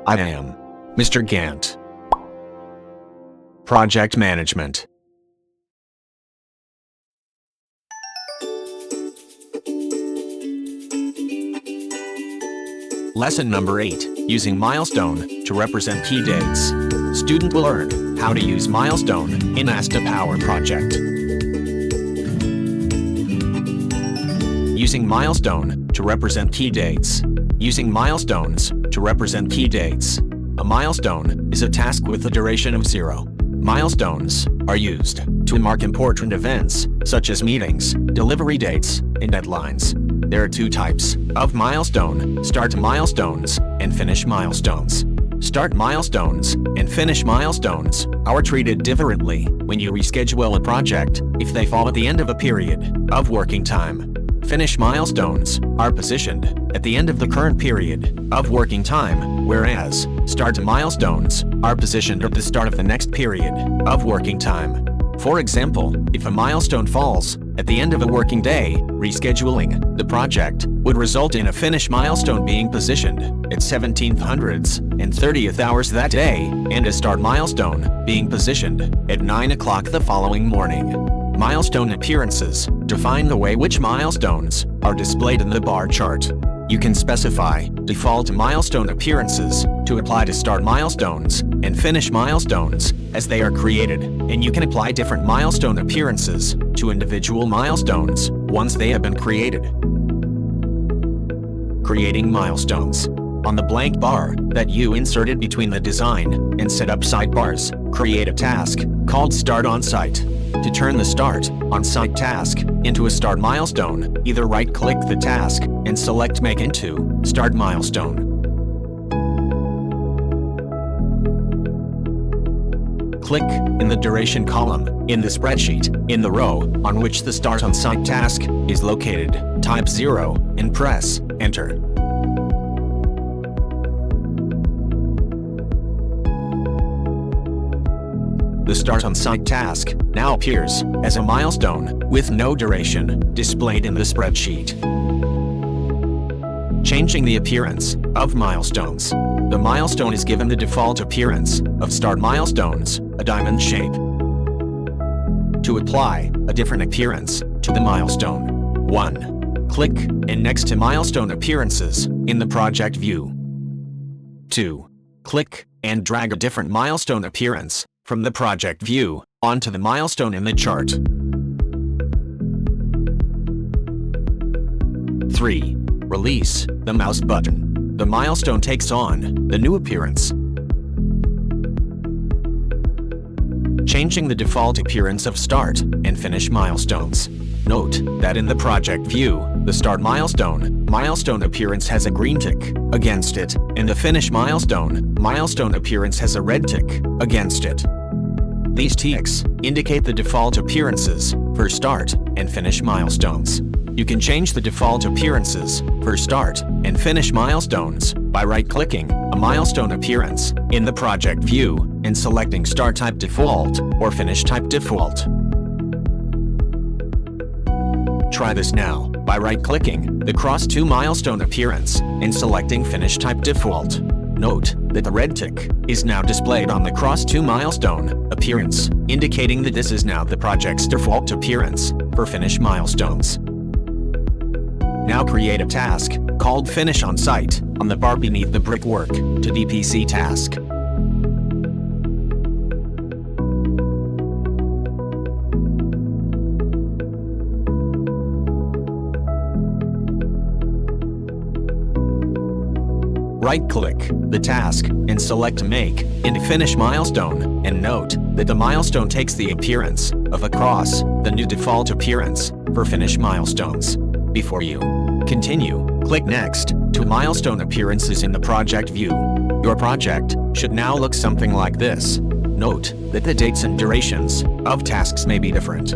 I am Mr. Gantt. Project Management. Lesson number 8, using Milestone to represent key dates. Student will learn how to use Milestone in ASTA Powerproject. Using Milestone to represent key dates. Using milestones to represent key dates. A milestone is a task with a duration of 0. Milestones are used to mark important events, such as meetings, delivery dates, and deadlines. There are 2 types of milestone: start milestones and finish milestones. Start milestones and finish milestones are treated differently when you reschedule a project if they fall at the end of a period of working time. Finish milestones are positioned at the end of the current period of working time, whereas start milestones are positioned at the start of the next period of working time. For example, if a milestone falls at the end of a working day, rescheduling the project would result in a finish milestone being positioned at 1700s and 30th hours that day, and a start milestone being positioned at 9 o'clock the following morning. Milestone appearances define the way which milestones are displayed in the bar chart. You can specify default milestone appearances to apply to start milestones and finish milestones as they are created, and you can apply different milestone appearances to individual milestones once they have been created. Creating milestones. On the blank bar that you inserted between the design and setup sidebars, create a task called Start On Site. To turn the Start On Site task into a start milestone, either right-click the task and select Make into Start Milestone. Click in the Duration column in the spreadsheet in the row on which the Start On Site task is located. Type 0 and press Enter. The Start On Site task now appears as a milestone with no duration displayed in the spreadsheet. Changing the appearance of milestones. The milestone is given the default appearance of start milestones, a diamond shape. To apply a different appearance to the milestone, 1. Click and next to Milestone Appearances in the project view. 2. Click and drag a different milestone appearance from the project view onto the milestone in the chart. 3. Release the mouse button. The milestone takes on the new appearance. Changing the default appearance of start and finish milestones. Note that in the project view, the start milestone appearance has a green tick against it, and the finish milestone appearance has a red tick against it. These ticks indicate the default appearances for start and finish milestones. You can change the default appearances for start and finish milestones by right-clicking a milestone appearance in the project view and selecting Start Type Default or Finish Type Default. Try this now by right-clicking the Cross to Milestone appearance and selecting Finish Type Default. Note that the red tick is now displayed on the Cross to Milestone appearance, indicating that this is now the project's default appearance for finish milestones. Now create a task called Finish On Site on the bar beneath the Brickwork to DPC task. Right-click the task and select Make into Finish Milestone, and note that the milestone takes the appearance of a cross, the new default appearance for finish milestones. Before you continue, click Next to Milestone Appearances in the project view. Your project should now look something like this. Note that the dates and durations of tasks may be different.